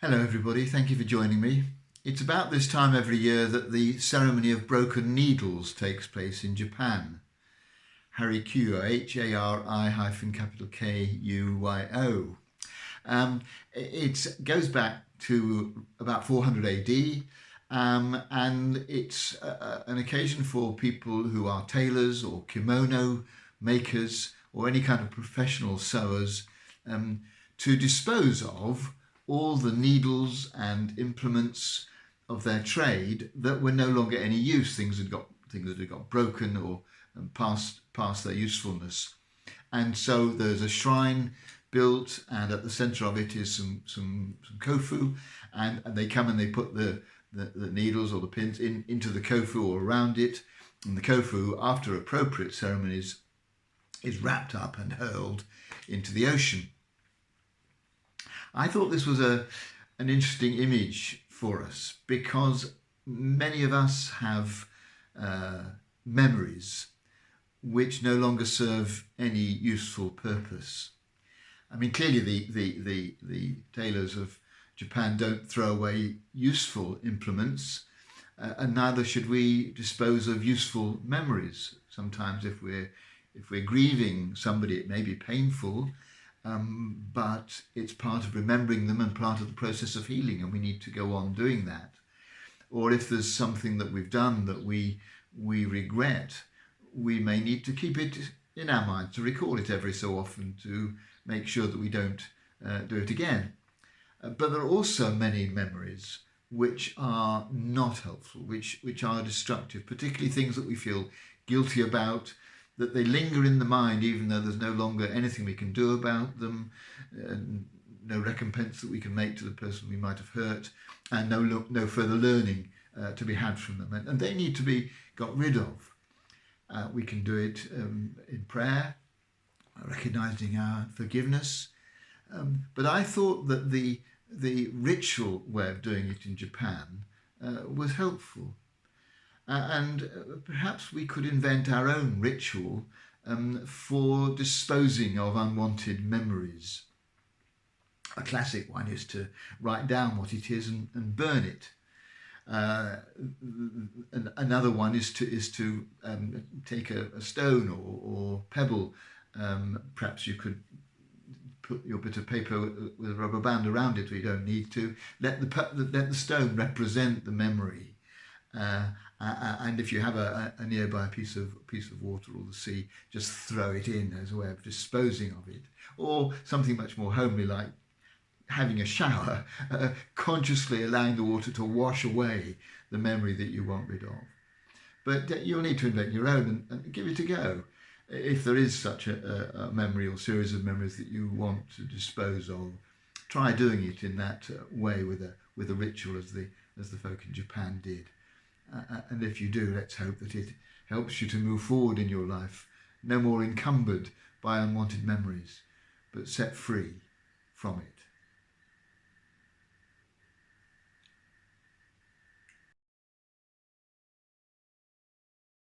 Hello everybody, thank you for joining me. It's about this time every year that the ceremony of broken needles takes place in Japan. Harikyo, H-A-R-I-K-U-Y-O. It goes back to about 400 AD, and it's an occasion for people who are tailors or kimono makers or any kind of professional sewers to dispose of all the needles and implements of their trade that were no longer any use. Things that had got broken or past their usefulness. And so there's a shrine built, and at the centre of it is some kofu, and they come and they put the needles or the pins into the kofu or around it, and the kofu, after appropriate ceremonies, is wrapped up and hurled into the ocean. I thought this was an interesting image for us because many of us have memories which no longer serve any useful purpose. I mean, clearly the tailors of Japan don't throw away useful implements, and neither should we dispose of useful memories. Sometimes if we're grieving somebody, it may be painful, but it's part of remembering them and part of the process of healing, and we need to go on doing that. Or if there's something that we've done that we regret, we may need to keep it in our mind, to recall it every so often, to make sure that we don't do it again. But there are also many memories which are not helpful, which are destructive, particularly things that we feel guilty about, that they linger in the mind even though there's no longer anything we can do about them, no recompense that we can make to the person we might have hurt, and no further learning to be had from them. And they need to be got rid of. We can do it in prayer, recognising our forgiveness. But I thought that the ritual way of doing it in Japan was helpful. And perhaps we could invent our own ritual for disposing of unwanted memories. A classic one is to write down what it is and burn it. Another one is to take a stone or pebble. Perhaps you could put your bit of paper with a rubber band around it, or you don't need to. Let the stone represent the memory. And if you have a nearby piece of water or the sea, just throw it in as a way of disposing of it. Or something much more homely, like having a shower, consciously allowing the water to wash away the memory that you want rid of. But you'll need to invent your own and give it a go. If there is such a memory or series of memories that you want to dispose of, try doing it in that way with a ritual as the folk in Japan did. And if you do, let's hope that it helps you to move forward in your life, no more encumbered by unwanted memories, but set free from it.